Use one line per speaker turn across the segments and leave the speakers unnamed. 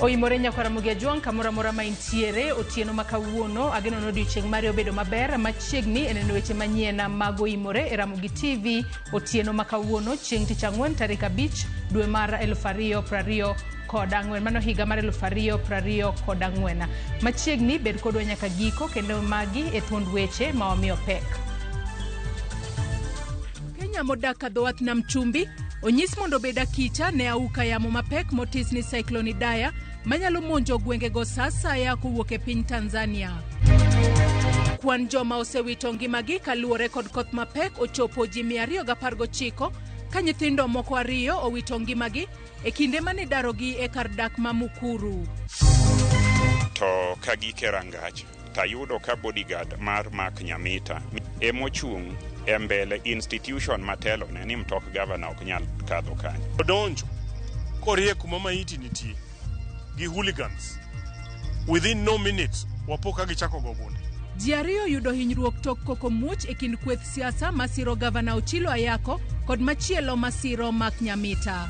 Oimore Nyakwara Mugiajuang kamora mora maintiere otieno makawuono ageno no odiochieng' mare obedo maber machiegni eneno weche manyien mag Oimore e Ramogi TV otieno makawuono chieng' tich ang'wen tarik 5 dwe mar 2024 mano higa mar 2024 machiegni bed kodwa nyaka giko kendo magi e thund weche ma wamiyo pek. Kenya modak ka dhowath nam chumbi onyis mondo beda kicha ne auka yamo mapek motis ni Cyclone Idaya manyalo monjo gwengego sasaya kowuok e piny Tanzania. Kwan joma osewito ngimagi kaluwore kod koth mapek ochopo ji 219 ka nyithindo moko 2 owito ngimagi e kinde mane darogi e kar dak ma Mukuru.
To kagike rangach tayudo ka bodyguard mar Mark Nyamita emochung' e mbele institution matelo ne ni mtok governor ok nyal kadho kanyo.
Odonjo korie kuma maiti nitie gi hooligans within no minutes wapoka gichako gobunde.
Ji 2 yudo hinyruok tok koko muoch e kind kweth siasa masiro governor Ochilo Ayako kod machielo masiro Mark Nyamita.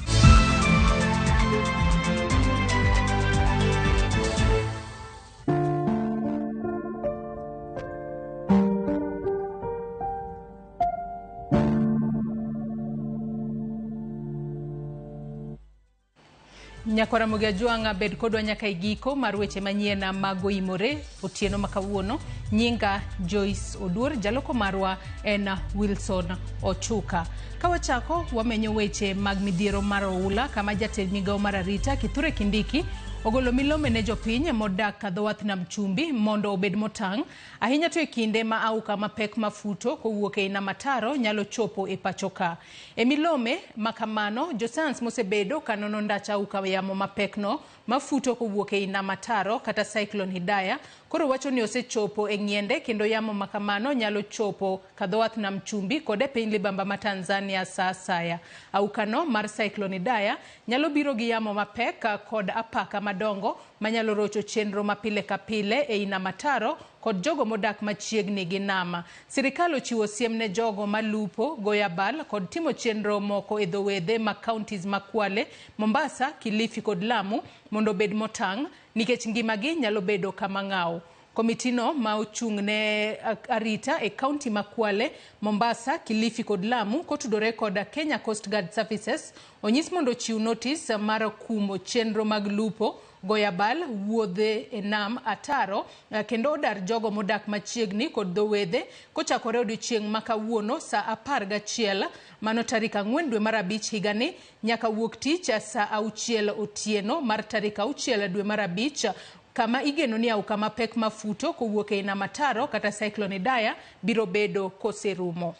Nyakwara Mugiajuang bed kodwa nyaka igiko mar weche manyien mag Oimore otieno makawuono. Nyinga Joyce Odur, jaloko marwa en Wilson Ochuka. Kawachako wamenyo weche mag midhiero mar oula kama jatend migao mar arita Kithure Kindiki ogolo milome ne jopiny modak ka dhowath nam chumbi mondo obed motang' ahinya to e kinde ma auka mapek mafuto kowuok e nam ataro nyalo chopo e pachoka. E milome makamano josayans mosebedo kanono ndach auka yamo mapekno mafuto kowuok e nam ataro kata Cyclone Idaya koro wacho ni osechopo e ng'iende kendo yamo makamano nyalo chopo ka dhowath nam chumbi kod e piny libamba ma Tanzania sa asaya. Aukano mar Cyclone Idaya nyalo biro gi yamo mapek kod apaka madongo manyalo rocho chenro mapile ka pile e nam ataro kod jogo modak machiegni gi nama. Sirikal ochiwo siem ne jogo malupo, goyabal kod timo chenro moko e dhowedhe ma counties ma Kwale, Mombasa, Kilifi kod Lamu mondo bed motang' nikech ngimagi nyalo bedo kama ng'aw. Komitino ma ochung' ne arita e county ma Kwale, Mombasa, Kilifi kod Lamu kotudore kod Kenya Coast Guard Services onyis mondo chiw notice mar kumo chenro mag lupo, goyabal, wuodhe e nam ataro kendo odar jogo modak machiegni kod dhowedhe kochakore odiochieng' makawuono sa 11 mano tarik 4 dwe mar 5 higani nyaka wuok tich sa 6 otieno mar tarik 6 dwe mar 5 kama igeno ni auka mapek mafuto kowuok e nam ataro kata Cyclone Idaya biro bedo koserumo.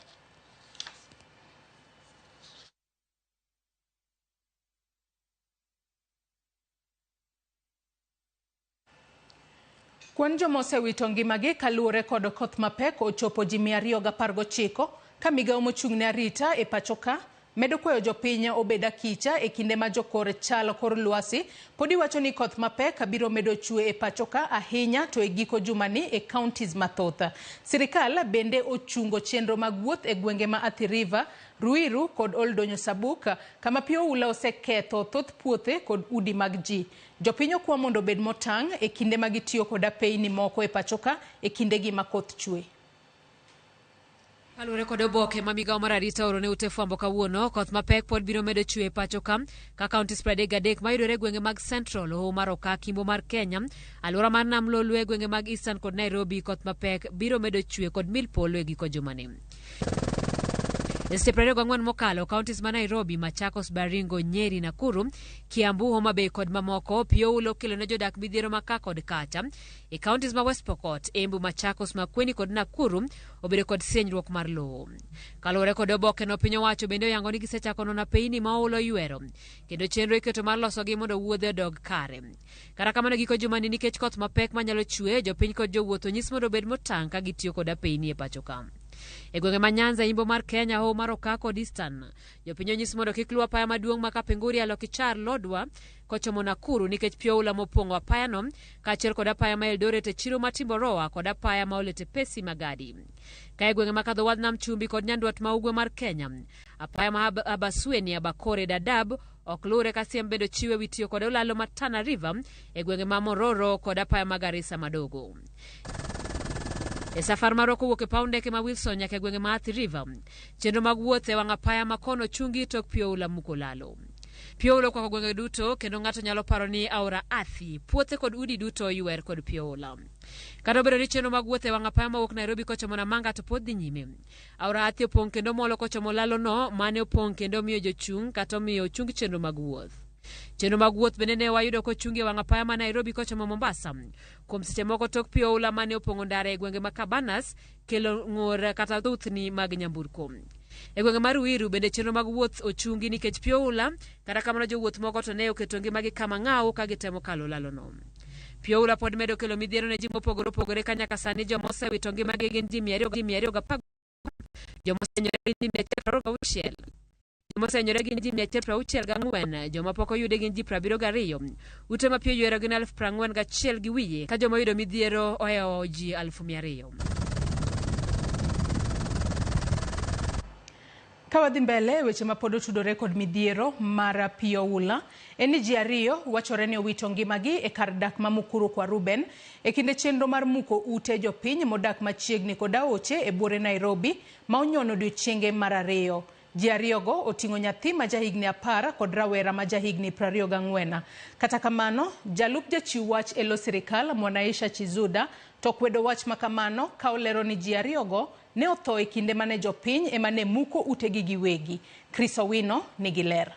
Kwan joma osewito ngimagi kaluwore kod koth mapek ochopo ji 219 ka migao mochung' ne arita e pachoka medo kwayo jopiny obeda kicha e kinde ma jokor chal kor lwasi podi wacho ni koth mapek biro medo chue e pachoka ahinya to e giko jumani e counties mathoth. Sirikal bende ochungo chenro mag wuoth e gwenge ma Athi River, Ruiru kod Oldonyo Sabuk kama pi oula oseketho thoth puothe kod udi mag ji. Jopiny okwa mondo bed motang' e kinde ma gitiyo kod apeyni moko e pachoka e kindegi ma koth chue.
Kalure kod oboke ma migao mar arita oro ne ute fwambo kawuono koth mapek pod biro medo chue e pachoka ka counties 33 mayudore gwenge mag Central, Hoho mar Oka, Kimbo mar Kenya, alwora mar Nam Lolwe, gwenge mag Eastern kod Nairobi koth mapek biro medo chue kod mil polo e giko jumani. Seche 24 mokalo counties ma Nairobi, Machakos, Baringo, Nyeri, Nakuru, Kiambu, Homa Bay kod mamoko pio ulo kelo ne jodak midhiero maka kod kacha. E counties ma West Pokot, Embu, Machakos, Makueni kod Nakuru obedo kod senyruok mar lowo. Kaluwore kod oboke no piny owacho bende oyango ni gisechako nono apeyni ma ulo ywero kendo chenro iketo mar losogi mondo wuodhe odog kare. Kata kamano giko jumani nikech koth mapek manyalo chue jopiny kod jowuoth onyis mondo bed motang' ka gitiyo kod apeyni e pachoka. E gwenge ma Nyanza imbo mar Kenya ho mar Okako Distan. Jopiny onyis mondo kik luw apaya maduong' ma Kapenguri Alokichar Lodwa kochomo Nakuru nikech pio ula mopong'o apaya no, kaachiel kod apaya ma Eldoret e chiro ma Timboroa kod apaya ma Olete Pesi Magadi. Kae gwenge ma kadho wadh Nam Chumbi kod Nyanduat ma ugwe mar Kenya, apaya ma Abasweni, Abakore, Dadaab ok lure ka siem bedo chiwe witiyo kod olalo ma Tana River e gwenge ma Mororo kod apaya ma Garissa Madogo. E safar mar kowuok e paw ndeke ma Wilson nyaka e gwenge ma Athi River, chenro mag wuoth e wang' apaya ma kono chungi tok pio ula muko lalo. Pio ula kwako gwenge duto kendo ng'ato nyalo paro ni aora Athi, puothe kod udi duto yuer kod pio ula. Kata obedo ni chenro mag wuoth e wang' apaya mawuok Nairobi kochomo Namanga to pod dhi nyime, aora Athi opong' kendo molo kochomo lalo no mane opong' kendo miyo jochung' kata miyo chung chenro mag wuoth. Chenro mag wuoth bende ne wayudo kochungi e wang' apaya ma Nairobi kochomo Mombasa. Kuom seche moko tok pio ula mane opong'o ndara e gwenge ma Cabanas kelo ng'ur kata dhuthni mag nyamburko. E gwenge mar Ruiru bende chenro mag wuoth ochungi nikech pio ula, kata kamano jowuoth moko to ne oketo ngimagi kama ng'aw ka gitemo kalo lalo no. Pio ula pod medo kelo midhiero ne ji mopogore opogore ka nyaka sani joma osewito ngimagi gin ji 210, joma osenyore gin ji 126, joma osenyore gin ji 164, joma pok oyude gin ji 72, ute ma pio yuero gin 41,000 gi wiye, ka joma oyudo midhiero ohewo ji 200,000.
Kawadhi mbele weche ma pod otudore kod midhiero mar pio ula eni ji ariyo wachore ni owito ngimagi e kar dak ma Mukuru kwa Ruben e kinde chenro mar muko ute jopiny modak machiegni kod aoche e buore Nairobi ma onyono odiochienge mar ariyo. Ji ariyogo oting'o nyathi ma jahigni 10 kod rawera ma jahigni 24. Kata kamano, jalup jachiw wach e lo sirikal Mwanaisha Chizuda to kwedo wach makamano ka olero ni ji ariyogo ne otho e kinde mane jopiny ema ne muko utegi giwegi. Chris Owino nigi ler.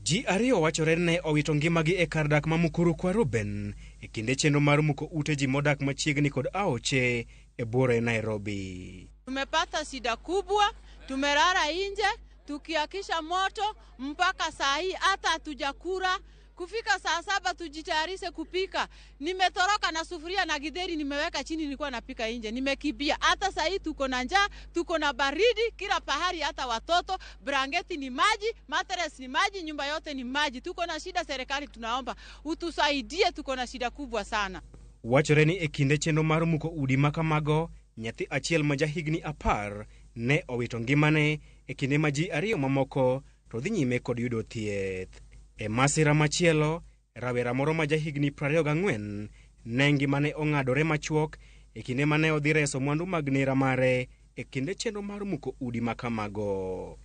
Ji ariyo wachore ne owito ngimagi e kar dak ma Mukuru kwa Ruben e kinde chenro mar muko ute ji modak machiegni kod aoche e buore Nairobi.
Tumepata shida kubwa, tumerara nje tukiakisha moto mpaka saa hii hata hatujakula. Kufika saa 7 tujitayarishe kupika. Nimetoroka na sufuria na githeri nimeweka chini, nilikuwa napika nje. Nimekibia. Hata saa hii tuko na njaa, tuko na baridi, kila pahali hata watoto, blanketi ni maji, mattress ni maji, nyumba yote ni maji. Tuko na shida, serikali tunaomba utusaidie, tuko na shida kubwa sana.
Wachore ni e kinde chenro mar muko udi makamago, nyathi achiel ma jahigni 10 ne owito ngimane e kinde ma ji ariyo mamoko to dhi nyime kod yudo thieth. E masira machielo, rawera moro ma jahigni 24 ne ngimane ong'adore machuok e kinde mane odhi reso mwandu mag nera mare e kinde chenro mar muko udi makamago.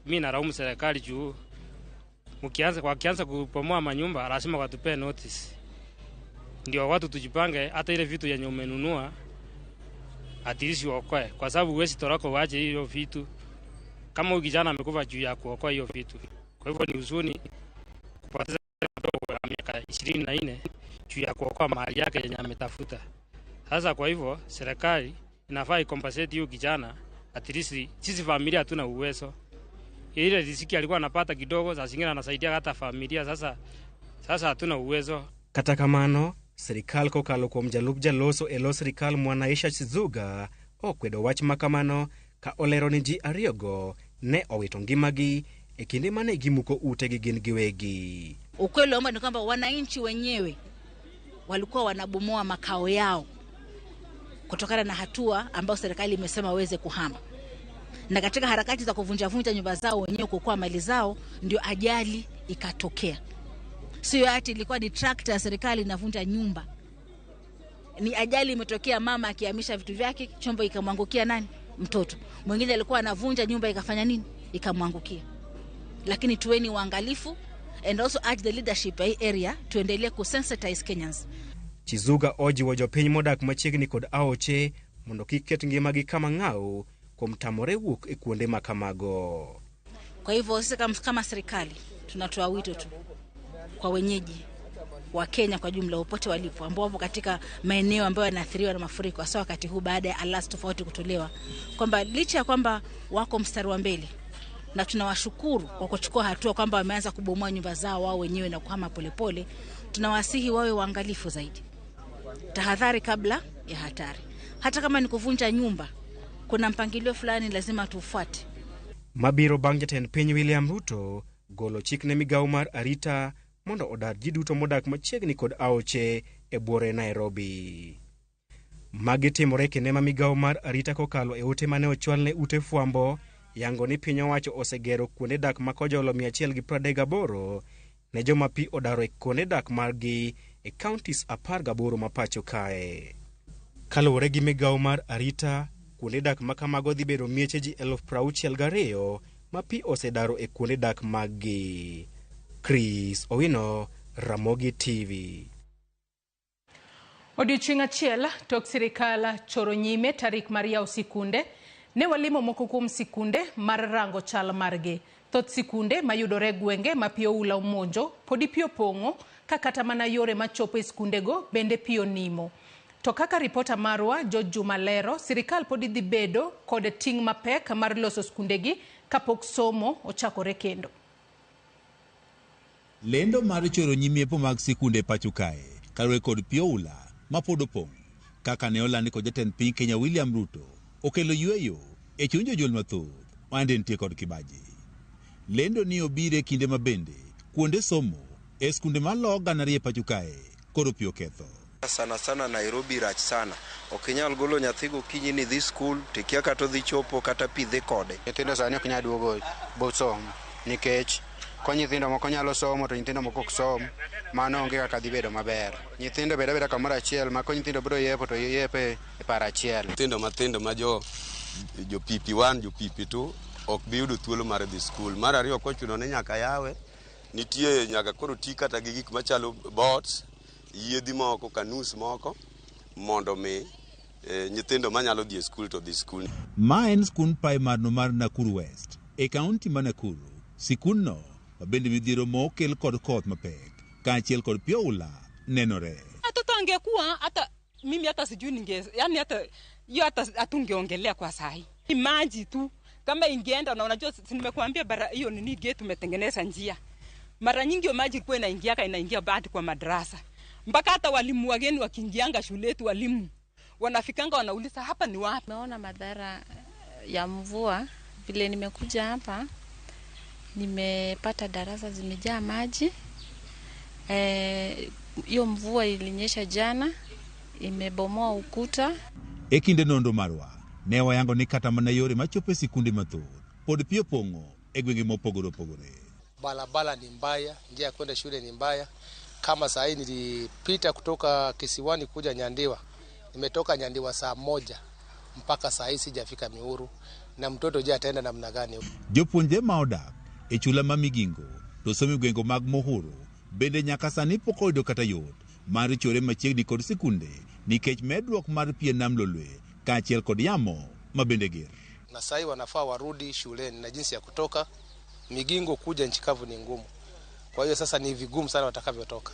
Mimi naraumu serikali juu wakianza kupomoa manyumba lazima watupe notice. Ndio watu tujipange, hata ile vitu yenye umenunua atirisi uokoe, kwa sababu huwezi toroka uache hiyo vitu kama huyu kijana amekufa juu ya kuokoa hiyo vitu. Kwa hivyo ni huzuni kupoteza mdogo wa miaka 24 juu ya kuokoa mahali yake yenye ametafuta. Sasa kwa hivyo serikali inafaa ikompensate hiyo kijana, atirisi sisi familia hatuna uwezo. Ile riziki alikuwa anapata kidogo, sasa zingine anasaidia hata familia, sasa hatuna uwezo.
Kata kamano, serikal kokalo kuom jalup jaloso e lo sirikal Mwanaisha Chizuga okwedo wach makamano ka olero ni ji ariyogo ne owito ngimagi e kinde mane gimuko utegi gin giwegi.
Ukweli ni kwamba wananchi wenyewe walikuwa wanabomoa makao yao kutokana na hatua ambayo serikali imesema waweze kuhama. Na katika harakati za kuvunja nyumba zao wenyewe kuokoa mali zao ndio ajali ikatokea. Sio ati ilikuwa ni tractor ya serikali inavunja nyumba. Ni ajali imetokea, mama akihamisha vitu vyake, chombo ikamwangukia nani? Mtoto. Mwingine alikuwa anavunja nyumba, ikafanya nini? Ikamwangukia. Lakini tuweni waangalifu and also urge the leadership ya area tuendelee kusensitize Kenyans.
Chizuga oji wa jopiny modak machiegni kod aoche mondo kik ket ngimagi kama ng'aw kuom tamore wuok e kuonde makamago.
Kwa hivyo sisi kama serikali tunatoa wito tu kwa wenyeji wa Kenya kwa jumla popote walipo ambao wapo katika maeneo ambayo yanaathiriwa na mafuriko, hasa wakati huu baada ya alert tofauti kutolewa, kwamba licha ya kwamba wako mstari wa mbele na tunawashukuru kwa kuchukua hatua kwamba wameanza kubomoa nyumba zao wao wenyewe na kuhama polepole, tunawasihi wawe waangalifu zaidi. Tahadhari kabla ya hatari. hata kama ni kuvunja nyumba, kuna mpangilio fulani lazima tufuate.
Mabiro bang' jatend piny William Ruto golo chik ne migawo mar arita mondo odar ji duto modak machiegni kod aoche e buore Nairobi. Magi timore kinde ma migawo mar arita kokalo e ote mane ochwal ne ute fwambo yango ni piny owacho osegero kuonde dak ma kojolo 138 ne joma pi odaro e kuonde dak margi e counties 18 ma pacho kae. Kaluwore gi migawo mar arita, kuonde dak ma kamago dhi bedo mieche ji 62,000 ma pi osedaro e kuonde dak maggi. Chris Owino, Ramogi TV.
Odiochieng' achiel tok sirikal choro nyime tarik mar yawo sikunde, ne walimo moko kuom sikunde mar rango chal margi. Thoth sikunde mayudore gwenge ma pi oula omonjo podi pi opong'o, ka kata mana yore machopo e sikundego bende pi onimo. To kaka ripota marwa George Juma lero, sirikal podi dhi bedo kod ting' mapek mar loso skundegi kapok somo ochakore kendo.
Lendo mar choro nyimiepo mag sikunde pacho kae kaluwore kod pi oula ma pod opong', kaka ne olandi kod jatend piny Kenya William Ruto, okelo yweyo e chuny jonyuol mathoth mande nitie kod kibaji. Lendo ni obire kinde mabende kuonde somo e skunde malo ganari e pacho kae koro pi oketho.
Sana Nairobi rach sana. Okinyal golo nyathi gokinyi ni dhi skul, tikia kata dhi chopo kata pi dhi kode.
Nyithindo sani ok nyal duogo somo nikech ko nyithindo moko nyalo somo to nyithindo moko ok som, mano onge kaka dhi bedo maber. Nyithindo bedo abeda kamoro achiel, ma ko nyithindo biro yepo to yepe e paro achiel.
Nyithindo mathindo ma jo PP1, jo PP2 ok bi yudo thuolo mar dhi skul. Mar ariyo, kochuno ne nyaka yawe, nitie nyaka koro ti kata gi gik machalo bots, yiedhi moko, kanus moko, mondo mi nyithindo manyalo dhi e skul to dhi skul.
Ma en skund primar no mar Nakuru West e kaunti ma Nakuru. Sikunno mabende midhiero mokel kod koth mapek kaachiel kod pi oula nenore.
Watoto angekuwa hata mimi hata sijui yani hata hatungeongelea kwa sahi. Maji tu kama ingeenda, na unajua nimekuambia hiyo nini gate tumetengeneza njia. Mara nyingi maji ilikuwa inaingia baadhi kwa madrasa. Mpaka hata walimu wageni wakiingianga shule yetu, walimu wanafikanga wanauliza hapa ni wapi.
Naona madhara ya mvua. Vile nimekuja hapa nimepata darasa zimejaa maji. Hiyo mvua ilinyesha jana, imebomoa ukuta.
E kinde nondo marwa ne wayango ni kata mana yore machopo e sikunde mathoth pod pi opong'o e gwenge mopogore opogore.
Barabara ni mbaya, njia ya kwenda shule ni mbaya. Kama saa hii nilipita kutoka Kisiwani kuja Nyandiwa, nimetoka Nyandiwa saa 1 mpaka saa hii sijafika Miuru, na mtoto je ataenda namna gani?
Jopuonje ma odak e chula ma Migingo to somo gwengo mag Mohoro bende nyaka sani pok oyudo kata yot mar chore machiegni kod sikunde nikech medruok mar pie nam Lolwe kaachiel kod yamo mabende ger.
Na saa hii wanafaa warudi shuleni, na jinsi ya kutoka Migingo kuja nchi kavu ni ngumu. Kwa hiyo sasa ni vigumu sana watakavyotoka.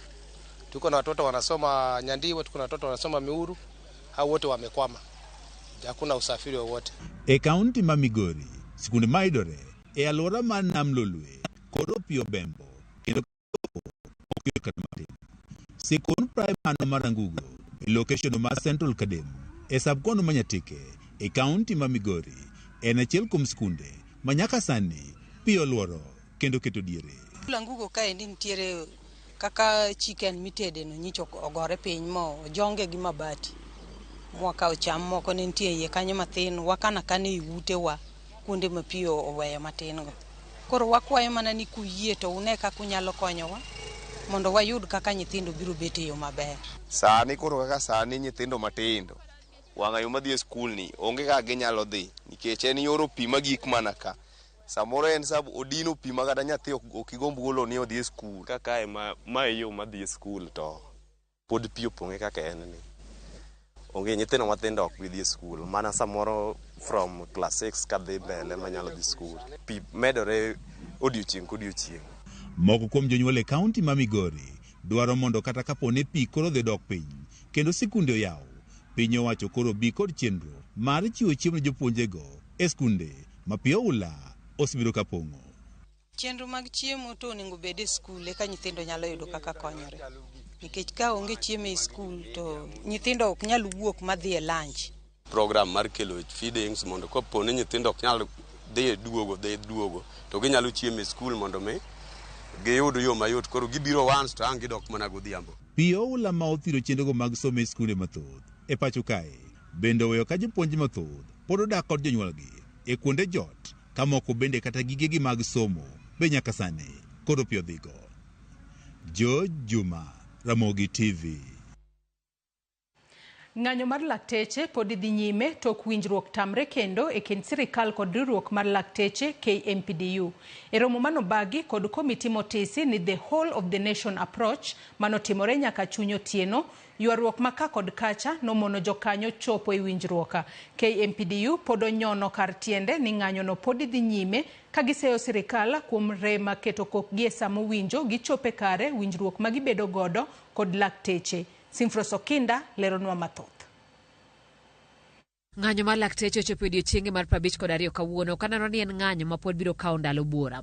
Tuko na watoto wanasoma Nyandiwa, tuko na watoto wanasoma Miuru, hao wote wamekwama. Hakuna usafiri wowote.
E kaunti ma Migori, sikunde maidore e alwora mar nam Lolwe kod Opio Bembo kendo okyo kata matin. Sikund primar no mar Angugo e location mar Central Kadem e subkono Manyatike e kaunti ma Migori en achiel kuom sikunde ma nyaka sani pi olworo kendo keto diere.
Angugo kae nitiere kaka chicken mitede no nyicho ogore piny mo jonge gi mabati. Mwaka cham moko nitie iye kanyo mathin, wakana kane ute wa kuonde mapio oweyo matin go. Koro wakwayo mana ni kuyie to une kaka unyalo konyowa mondo wayud kaka nyithindo biro bet e yo maber.
Sani koro kaka sani nyithindo matindo wang'ayo madhi e skul ni onge kaka ginyalo dhi nikech en yoro pi magik mana ka. Samoro en sab odino pi magada nyathi ok igomb golo ni odhi e skul. Kaka ma e yo madhi e skul to pod pi opong'e kaka en ni. Onge nyithindo mathindo ok dhi e skul, mana samoro from class 6 kadhi mbele manyalo dhi skul. Pi medore odiochieng' kodiochieng'.
Moko kuom jonyuol e kaunti ma Migori dwaro mondo kata kapone pi koro dhi dok piny kendo sikunde oyaw, piny owacho koro bi kod chenro mar chiwo chiemo ne jopuonjego e skunde ma pi oula osebiro ka pong'o.
Chenro mag chiemo to onego bed e skul eka nyithindo nyalo yudo kaka konyore. Nikech ka onge chiemo e skul to nyithindo ok nyal wuok madhi e lunch
program mar kelo feedings mondo kopo ni nyithindo ok nyal dhi duogo to ginyalo chiemo e skul mondo me giyud yo mayot koro gibiro once to ang gidok mana godhiambo.
Pi oula ma othiro chenrogo mag somo e skunde mathoth e pacho kae bende oweyo ka jopuonj mathoth pod odak kod jonyuolgi e kuonde jot ka moko bende kata gigegi mag somo be nyaka sani koro pi odhigo. George Juma, Ramogi TV.
Ng'anyo mar lakteche pod idhi nyime tok winjruok tamre kendo e kind sirikal kod riwruok mar lakteche KMPDU. E romo manobagi kod komiti motisi ni the whole of the nation approach manotimore nyaka chuny otieno, ywaruok maka kod kacha nomono jokanyo chopo e winjruoka. KMPDU pod onyono kar tiende ni ng'anyo no pod idhi nyime ka giseyo sirikal kuom rema keto kokgi e samo winjo gichope kare winjruok magibedo godo kod lakteche. Simfros Okinda leronwa mathoth.
Ng'anyo mar lakteche ochopo odiechienge mar 52 kawuono kaneno ni en ng'anyo ma pod biro kawo ndalo buora.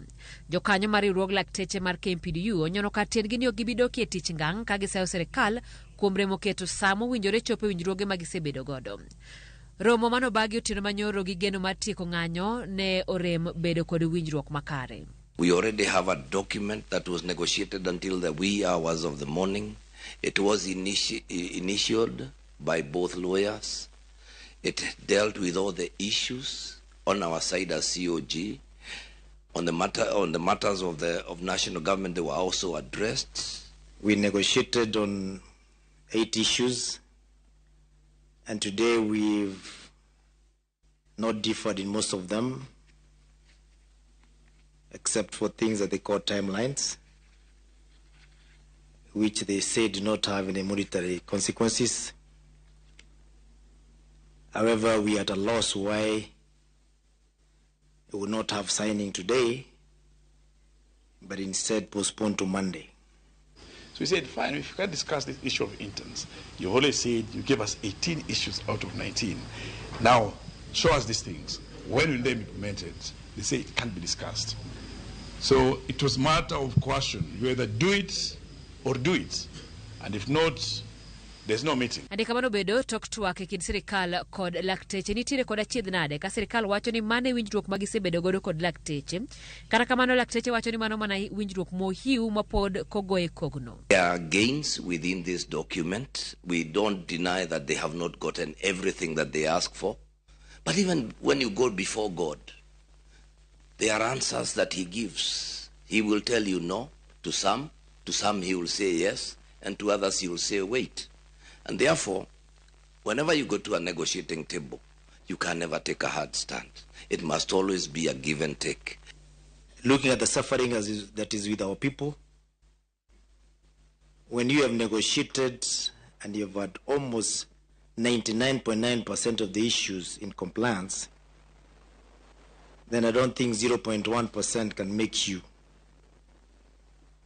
Jokanyo mar riwruog lakteche mar KMPDU onyono kar tiendgi ni ok gibidokie tich ngang' ka giseyo sirikal kuom remo keto samo winjore chopo winjruoge ma gisebedo godo. Romo manobagi otieno manyoro gi geno mar tieko ng'anyo ne orem bedo kod winjruok makare.
We already have a document that was negotiated until the wee hours of the morning. It was initiated by both lawyers. It dealt with all the issues on our side as COG. On the matters of national government, they were also addressed.
We negotiated on 8 issues, and today we've not differed in most of them, except for things that they call timelines, which they say do not have any monetary consequences. However, we are at a loss why we will not have signing today, but instead postpone to Monday.
So we said, fine, if you can discuss this issue of interns, you always said you gave us 18 issues out of 19. Now, show us these things. When will they be implemented? They say it can't be discussed. So it was a matter of question. You either do it or do it. And if not, there's no meeting.
Andi kamano bedo tok twak e kind sirikal kod lakteche nitiere kod achiedh nade ka sirikal wacho ni mane winjruok magisebedo godo kod lakteche. Kata kamano lakteche wacho ni mano mana winjruok mohiu mapod kogoe kogno.
There are gains within this document. We don't deny that they have not gotten everything that they ask for. But even when you go before God, there are answers that he gives. He will tell you no to some he will say yes, and to others he will say wait. And therefore, whenever you go to a negotiating table, you can never take a hard stand. It must always be a give and take.
Looking at the suffering that is with our people, when you have negotiated and you've had almost 99.9% of the issues in compliance, then I don't think 0.1% can make you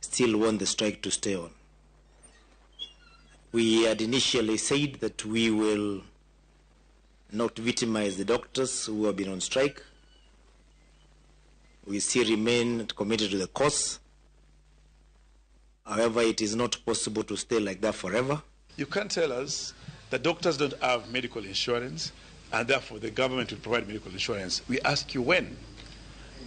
still want the strike to stay on. We had initially said that we will not victimize the doctors who have been on strike. We still remain committed to the cause. However, it is not possible to stay like that forever.
You can't tell us that doctors don't have medical insurance and therefore the government will provide medical insurance. We ask you when.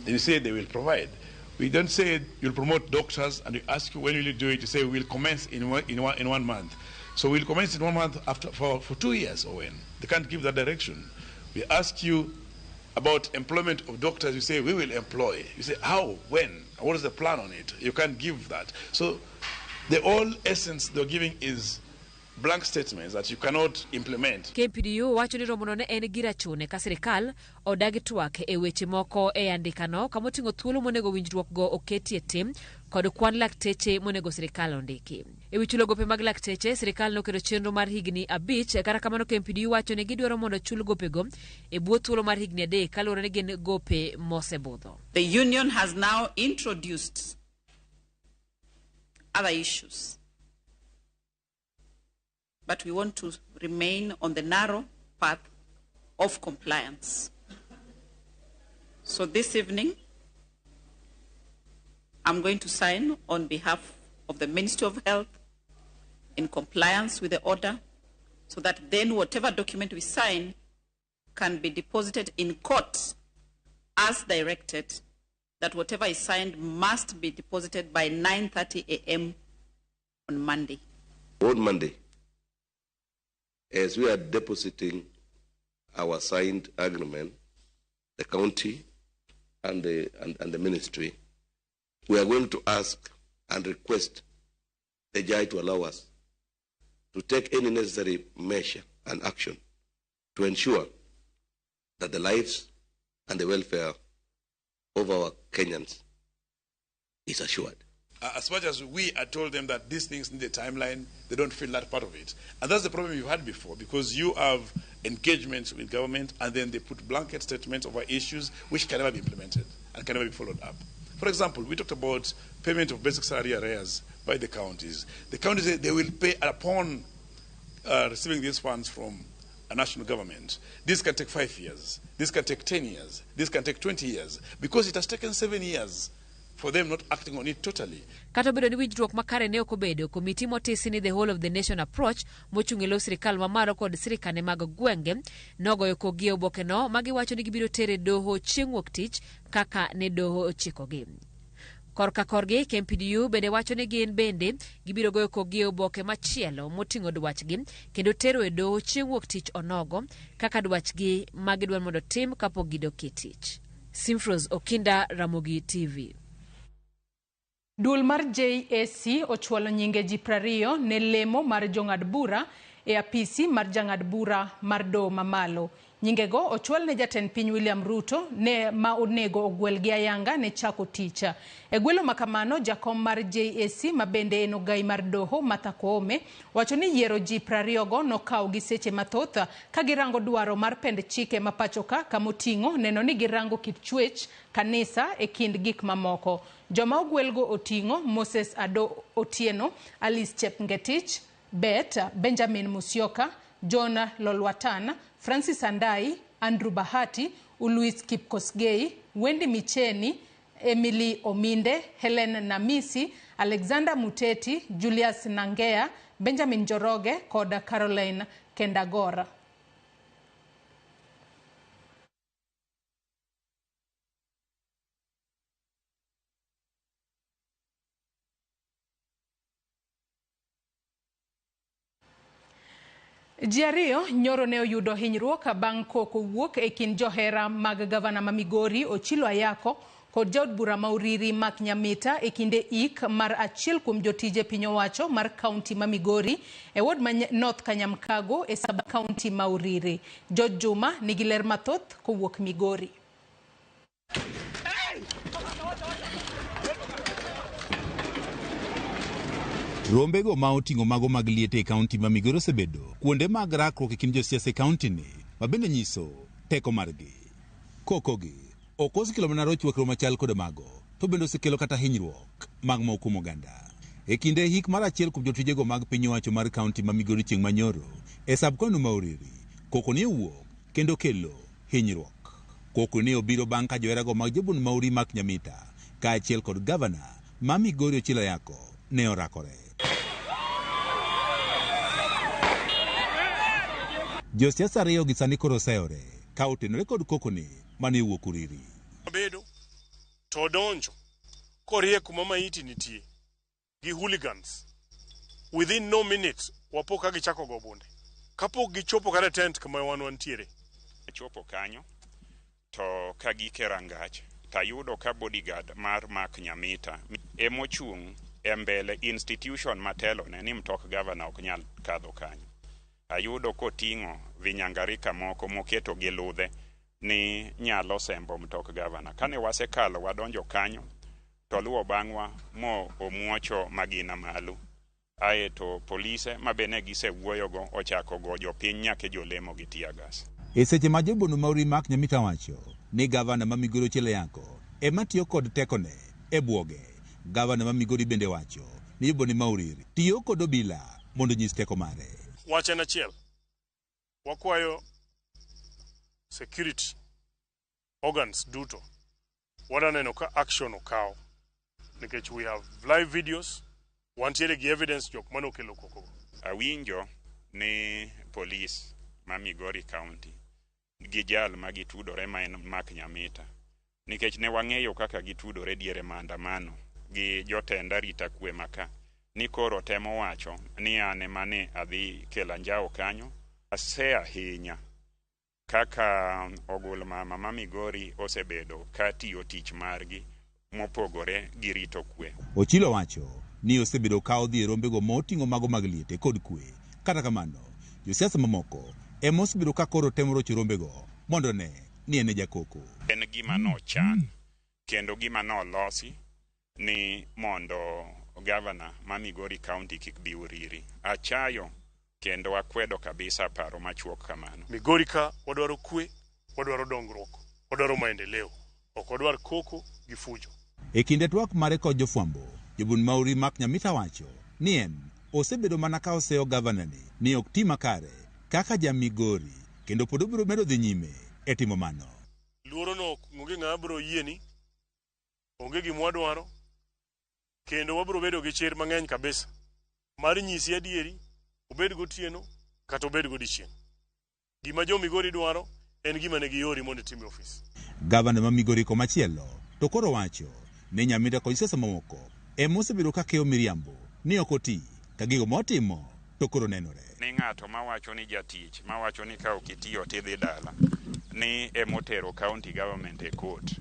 Then you say they will provide. We don't say you'll promote doctors and we ask you when will you do it. You say we'll commence in one month. So we'll commence in 1 month after for 2 years or when. They can't give that direction. We ask you about employment of doctors. You say we will employ. You say how, when, what is the plan on it? You can't give that. So the whole essence they're giving is blank statements that you cannot implement.
KMPDU wacho ni romono ne en gira chune ka sirikal odagi twak e weche moko e andikano kamoting'o thuolo monego winjruok go oketie tim kod kwan lakteche monego sirikal ondiki. E wi chulo gope mag lakteche, sirikal noketo chenro mar higni 5 kata kamano KMPDU wacho ni gidwaro mondo chul gopego e bwo thuolo mar higni 3 kaluwore ni gin gope mosebudho.
The union has now introduced other issues, but we want to remain on the narrow path of compliance. So this evening, I'm going to sign on behalf of the Ministry of Health in compliance with the order, so that then whatever document we sign can be deposited in court as directed, that whatever is signed must be deposited by 9:30 a.m. on Monday.
On Monday, as we are depositing our signed agreement, the county and the ministry, we are going to ask and request the judge to allow us to take any necessary measure and action to ensure that the lives and the welfare of our Kenyans is assured.
As much as we are told them that these things need a timeline, they don't feel that part of it. And that's the problem you had before, because you have engagements with government and then they put blanket statements over issues which can never be implemented and can never be followed up. For example, we talked about payment of basic salary arrears by the counties. The counties say they will pay upon receiving these funds from a national government. This can take 5 years. This can take 10 years. This can take 20 years. Because it has taken 7 years for them not acting on it totally.
Kata obedo ni winjruok makare ne okobedo, komiti motisi ni the whole of the nation approach mochung'e lo sirikal mamalo kod sirikane mag gwenge nogoyo kogi oboke no magiwacho ni gibiro tere doho chieng' wuok tich kaka ne doho ochikogi. Korka korgi, KMPDU bende wacho ni gin bende gibiro goyo kogi oboke machielo moting'o dwachgi kendo tero e doho chieng' wuok tich onogo kaka dwachgi magidwaro mondo tim kapok gidok e tich. Simfros Okinda, Ramogi TV.
Duol mar JSC ochwalo nyinge ji 20 ne lemo mar jong'ad bura e apisi mar jang'ad bura mar doho mamalo. Nyingego ochwal ne jatend piny William Ruto ne ma onego ogwel gi ayanga ne chako ticha. E gwelo makamano, jakom mar JSC mabende en ogai mar doho Martha Koome wacho ni yiero ji 20 go nokawo gi seche mathoth ka girango dwaro mar pend chike mapachoka kamoting'o neno ni girango kit chwech kanisa e kind gik mamoko. Joma ogwelgo oting'o Moses Ado Otieno, Alice Chepngetich, Benjamin Musyoka, John Lolwatan, Francis Andai, Andrew Bahati, Uluis Kipkosgei, Wendy Micheni, Emily Ominde, Helen Namisi, Alexander Muteti, Julius Nangea, Benjamin Joroge, koda Caroline Kendagora. Jiario nyoro ne oyudo hinyruok bang' koko wuok e kin johera mag gavana ma Migori Ochilo Ayako kod jaod bura ma Uriri Mark Nyamita e kinde ik mar achiel kuom jotije piny owacho mar kaunti ma Migori e ward ma North Kanyamkago e sub kaunti ma Uriri. George Juma nigi ler mathoth kowuok Migori.
Rombego ma oting'o mago mag liete e kaunti ma Migori osebedo kuonde mag rakruok e kind josiasa e kaunti ni ma bende nyiso teko margi. Kokogi ok osekelo mana rochruok machal kod mago, to bende osekelo kata hinyruok mag mokumo oganda. E kinde hik mar achiel kuom jotijego mag piny owacho mar kaunti ma Migori chieng' manyoro e sab-kaunti ma Uriri, koko ne owuok kendo kelo hinyruok. Koko ne obiro bang' ka joherago mag jabun ma Uriri Mark Nyamita kaachiel kod gavana ma Migori Ochilo Ayako ne orakore. Josiasa ariyo gi sani koro oseyore ka otenore kod kokoni mane wuok Uriri.
Bedo to donjo korie kuma maiti nitie gi hooligans within no minutes wapo ka gichako go bunde kapok gichopo kare tent kama wantiere.
Chopo kanyo to ka gike rangach tayudo ka bodyguard mar Mark Nyamita emochung' e mbele institution matelo ne ni mtok gavana ok nyal kadho kanyo. Ayudo koting'o vinyangarika moko moketo gi ludhe ni nyalo sembo mtok gavana. Kane wasekalo wadonjo kanyo to luwo bang'wa mo omuocho magina malo. Aeto polise mabene gisewuoyogo ochako go jopiny nyake jolemo gi tiagas.
E seche ma jobunu ma Uriri Mark Nyamita wacho ni gavana ma Migori Ochilo Ayako ema tiyo kod tekone e bwoge, gavana ma Migori bende wacho ni jobunu ma Uriri tiyo kod obila mondo nyis teko mare.
Wachen achiel, wakwayo security organs duto wadaneno ka action okaw nikech we have live videos, wantiere gi evidence jok mano kelo koko.
Awinjo ni police ma Migori County gi jal ma gitudore ma en Mark Nyamita, nikech ne wang'eyo kaka gitudore diere maandamano gi jotend arita kwe maka, ni koro temo wacho ni ane mane adhi Kelanjao kanyo. Ase ahinya kaka ogul mama ma Migori osebedo ka tiyo tich margi mopogore gi rito kwe.
Ochilo wacho ni osebedo ka odhi e rombego moting'o mago mag liete kod kwe. Kata kamano, josiasa mamoko ema osebedo ka koro temo rocho rombego mondo ne ni ene jakoko.
En gima nochan kendo gima nolosi ni mondo gavana ma Migori County kik bi uriri. Achayo kendo akwedo kabisa paro machuok kamano.
Migori ka wadwaro kwe, wadwaro dongruok, wadwaro maendeleo, ok wadwar koko gi fujo.
E kinde twak mare kod jofwambo, Jobun Mauri Mark Nyamita wacho ni en osebedo mana ka oseo gavanani ni ok ti makare kaka ja Migori, kendo pod obiro medo dhi nyime e timo mano.
Luoro no onge ng'ama biro yieni, onge gima wadwaro, kendo wabiro bedo gi chir mang'eny kabisa mar nyisi adieri, obed gotieno kata obed godiechieng'. Gima jo Migori dwaro en gima ne giyori mondo itim e ofis.
Gavana ma Migori komachielo to koro wacho ni Nyamita kod siasa mamoko ema osebedo ka keyo miriambo ni ok oti ka gigo motimo to koro nenore.
Ni ng'ato mawacho ni jatich, mawacho ni ka ok itiyo tidhi dala, ni emotero county government e court,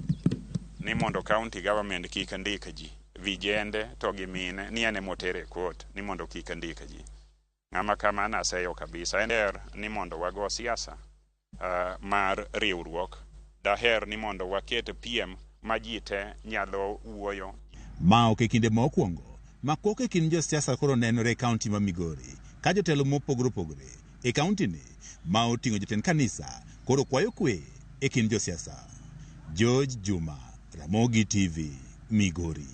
ni mondo county government kik ndik ji, vijende to gi mine, ni ene motere e court ni mondo kik ndik ji. Ng'ama kama naseyo kabisa. Ender ni mondo wago siasa mar riwruok. Daher ni mondo waket PM ma ji te nyalo wuoyo.
Ma ok e kinde mokwongo ma koko e kind josiasa koro nenore e kaunti ma Migori, ka jotelo mopogore opogore e kaunti ni ma oting'o jotend kanisa koro kwayo kwe e kind josiasa. George Juma, Ramogi TV, Migori.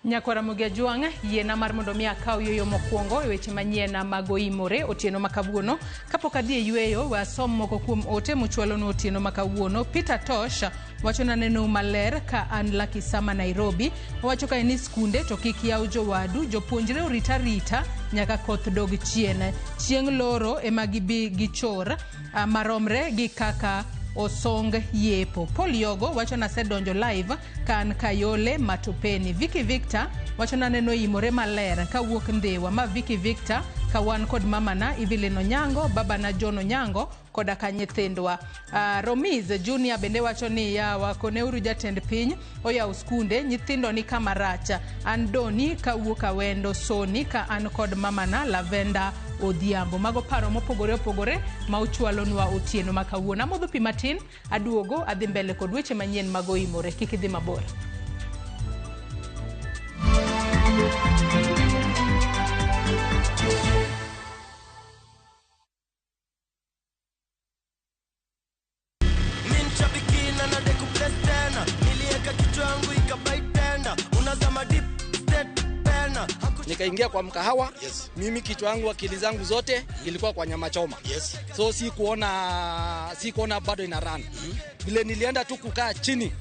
Nyakwara Mugia Juang yiena mar mondo mi akaw yoyo mokwongo e weche manyien mag Oimore otieno makawuono. Kapok adhi e yueyo, wasom moko kuom ote mochwalo no otieno makawuono. Peter Tosh wacho na neno maler ka an Lucky Sama Nairobi. Wacho ka ni skunde to kik yaw jowadu, jopuonjre orita rita nyaka koth dog chien. Chieng' loro ema gibi gichor maromre gi kaka Osong Yepo. Paul Yogo wacho na sedonjo live kan Kayole Matopeni. Vicky Victor wacho na neno Imore maler ka wuok Ndewa. Ma Vicky Victor ka wan kod mamana Evelyn Onyango, babana John Onyango koda ka nyithindwa. Romiz Junior bende wacho ni wakone uru jatend piny oyaw skunde, nyithindo ni kama racha. Andoni ka wuok Awendo Soni ka an kod mamana Lavenda Odhiambo. Mago paro mopogore opogore ma uchwalonwa otieno makawuono. Amodho pi matin, aduogo adhi mbele kod weche manyien mag Oimore. Kik idhi mabor.
Nikaingia kwa mkahawa, mimi kichwa yangu akili zangu zote ilikuwa kwa nyama choma. So si kuona bado ina run. Vile nilienda tu kukaa chini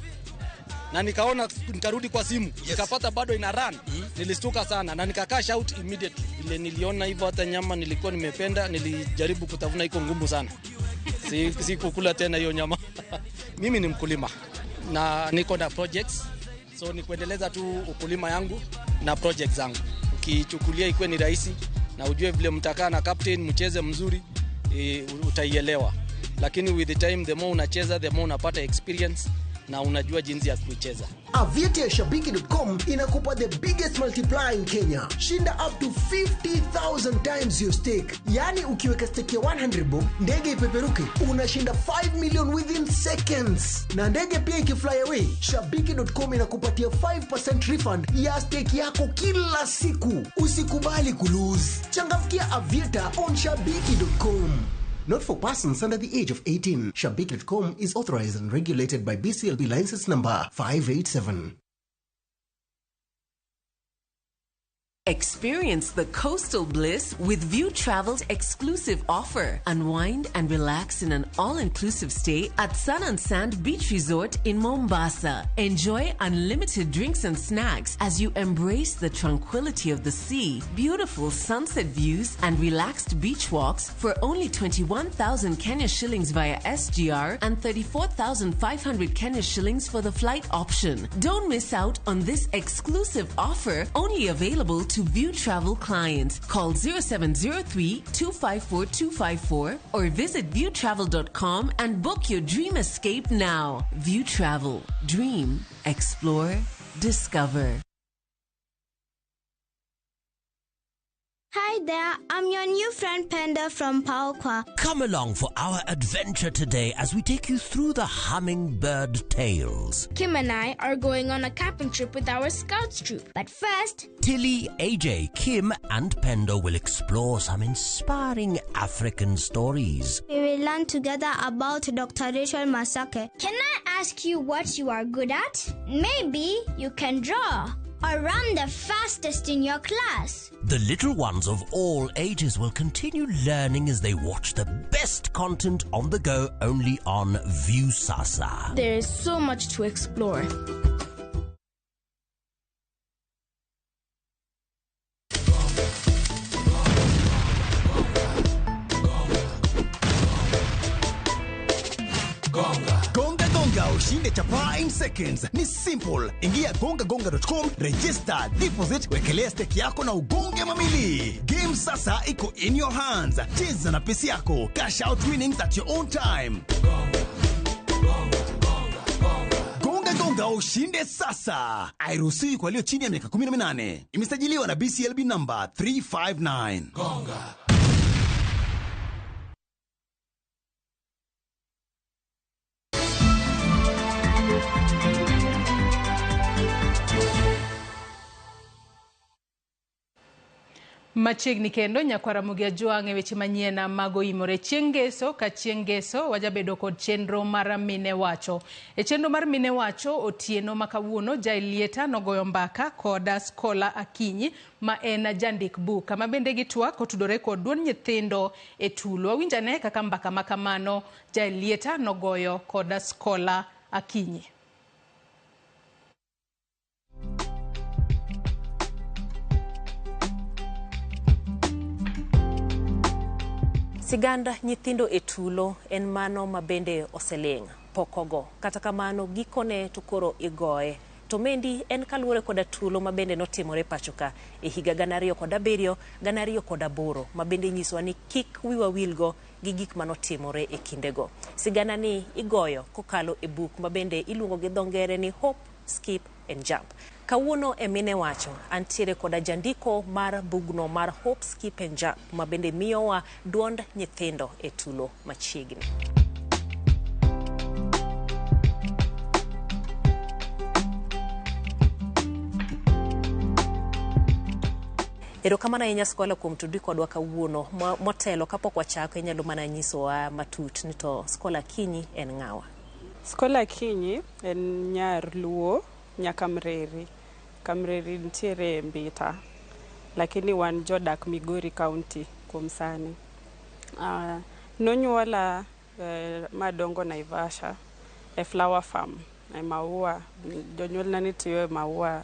na nikaona, nikarudi kwa simu, nikapata bado ina run. Nilistuka sana na nikakaa shout immediately. Vile niliona hivyo, hata nyama nilikuwa nimependa, nilijaribu kutafuna, iko ngumu sana. Si kukula tena hiyo nyama. Mimi ni mkulima na niko na projects, so ni kuendeleza tu ukulima yangu na projects zangu. Ukichukulia ikuwe ni rahisi na ujue vile mtakaa na captain mcheze mzuri, utaielewa. Lakini with the time, the more unacheza, the more unapata experience na unajua jinsi ya kuicheza.
Aviator Shabiki.com inakupa the biggest multiplier in Kenya. Shinda up to 50,000 times your stake. Yani ukiweka stake ya 100 bob, ndege ipeperuke, unashinda 5 million within seconds. Na ndege pia ikifly away, Shabiki.com inakupatia 5% refund ya stake yako kila siku. Usikubali kulose. Changamkia Aviator on Shabiki.com. Not for persons under the age of 18. Shabiki.com is authorized and regulated by BCLB license number 587.
Experience the coastal bliss with View Travel's exclusive offer. Unwind and relax in an all-inclusive stay at Sun and Sand Beach Resort in Mombasa. Enjoy unlimited drinks and snacks as you embrace the tranquility of the sea, beautiful sunset views, and relaxed beach walks for only 21,000 Kenya shillings via SGR and 34,500 Kenya shillings for the flight option. Don't miss out on this exclusive offer, only available to View Travel clients. Call 0703-254-254 or visit viewtravel.com and book your dream escape now. View Travel. Dream. Explore. Discover.
Hi there, I'm your new friend Panda from Paokwa.
Come along for our adventure today as we take you through the Hummingbird Tales.
Kim and I are going on a camping trip with our Scouts troop. But first,
Tilly, AJ, Kim and Pendo will explore some inspiring African stories.
we will learn together about Dr. Rachel Masake. Can I ask you what you are good at? Maybe you can draw or run the fastest in your class.
The little ones of all ages will continue learning as they watch the best content on the go only on Viusasa.
There is so much to explore.
Gonga ushinde chapa in seconds. Ni simple. Ingia gongagonga.com, register, deposit, wekelea stake yako na ugonge mamili. Game sasa iko in your hands. Cheza na pesi yako. Cash out winnings at your own time. Gonga ushinde sasa. Hairuhusiwi kwa walio chini ya miaka 18. Imesajiliwa na BCLB number 359. Gonga.
Machiegni kendo nyakwara Mugia Juang e weche manyien mago imore chiengeso ka chiengeso wajabedo kod chenro mar mine wacho. E chenro mar mine wacho otieno makawuono Jailieta nogoyo mbaka kod Skola Akinyi ma en jandik buk kama bende gitwak otudore kod duond nyithindo e tulo. Awinjane kaka mbaka makamano Jailieta nogoyo kod Skola Akinyi.
Siganda nyithindo e tulo en mano mabende oseling pokogo. Kata kamano gikone to koro igoye. To mendi en kaluore koda tulo mabende notimore pachoka e higa 2007, 2008 mabende nyiswa ni kik wiwa wilgo gi gik manotimore e kindego. Sigana ni igoyo kokalo e buk mabende iluongo gi dhongere ni Hope, Skip and Jump. Kawuono e mine wacho antiere koda jandiko mar bugno mar Hope, Skip and Jump mabende miyowa duond nyithindo e tulo machiegni. Erokamano ahinya Skola kuom tudri kodwa kawuono. Motelo kapok wachako inyalo mana nyisowa matut ni to Skola Akinyi en ng'awa.
Skola Akinyi en nyar Luo nyaka Mreri. Kamreri ntiere Mbita. Lakini wan jodak Migori County kuom sani. Nonyuola madongo Naivasha e flower farm e maua. Jonyuolna ni tiyo e maua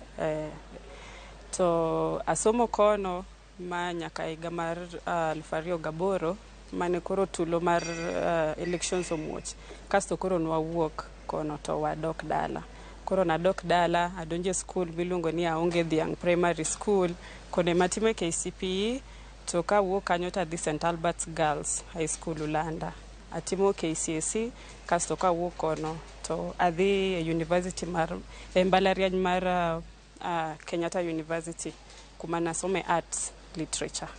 to asomo kono ma nyaka higa mar 2008 mane koro tulo mar elections omuoch. Kasto koro nwawuok kono to wadok dala. Koro nadok dala, adonje school miluongo ni Aonge Dhiang Primary School, kone matime KCPE, to kawuok kanyo to adhi St. Albert's Girls High School Ulanda. Atimo KCSE, kasto kawuok kono to adhi university mar mbalariany mar Kenyatta University kuma nasome arts literature.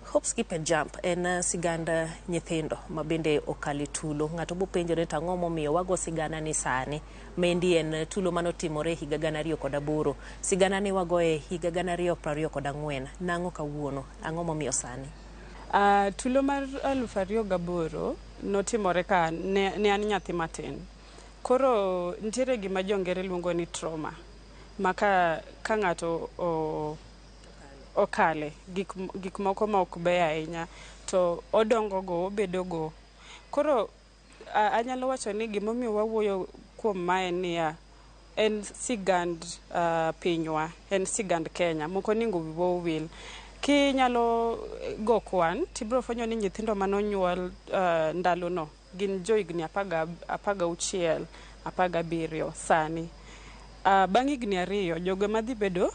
Hope, Skip and Jump en siganda nyithindo mabende okali tulo. Ng'ato bopenjore to ang'o momiyo wago sigana ni sani. Mendi en tulo manotimore higa 2008. Sigana ni wagoe higa 2024. Nang'o kawuono? Ang'o momiyo sani?
Tulo mar 2008 notimore ka ne an nyathi matin. Koro ntiere gima jongere luongo ni trauma. Maka ka ng'ato okale gik moko ma ok beyo ahinya to odongo go obedo go. Koro anyalo wacho ni gimomiyo wawuoyo kuom mae niya, en sigand pinywa, en sigand Kenya, moko ningo wiwa wil. Kinyalo go kwan, tibro fwenyo ni nyithindo manonyuol ndalono gin joigni 16, 17 sani. Bang' higni 2 jogo madhi bedo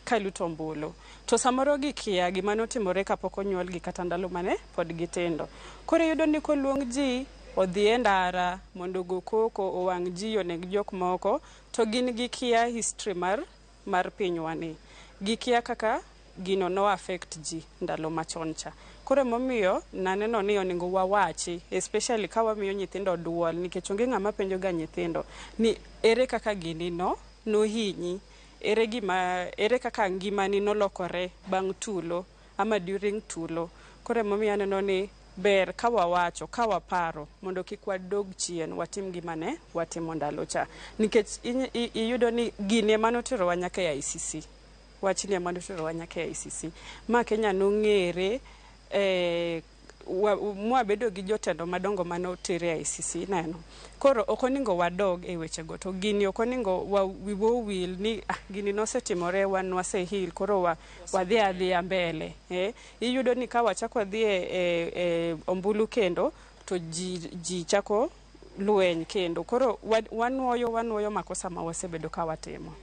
kaluto ombulu. To samoro gikia gima notimore kapok onyuolgi kata ndalo mane pod gitindo. Koro yudo ni koluong ji odhi e ndara mondo go koko owang' ji oneg jok moko, to gin gikia history mar pinywani. Gikia kaka gino no affect ji ndalo machon cha. Koro momiyo naneno ni onego wawachi, especially ka wamiyo nyithindo duol, nikech onge ng'ama penjo ga nyithindo ni ere kaka gini no hinyi, ere kaka ngimani nolokore bang' tulo ama during tulo. Koro momiyo aneno ni ber ka wawacho, ka waparo mondo kik wadog chien watim gimane watimo ndalo cha, nikech iyudo ni gine manotero wa nyaka e ICC. Wachni manotero wa nyaka e ICC ma Kenya nong'ere mwabedo gi jotelo madongo manotere e ICC neno. Koro okoningo wadog e weche go, to gini okoningo wiwo wil ni gini nosetimore wan wasehil koro wadhi adhiya mbele. Iyudo ni ka wachako wadhi e ombulu kendo to ji chako lueny kendo. Koro wanuoyo makosa ma wasebedo ka watimo.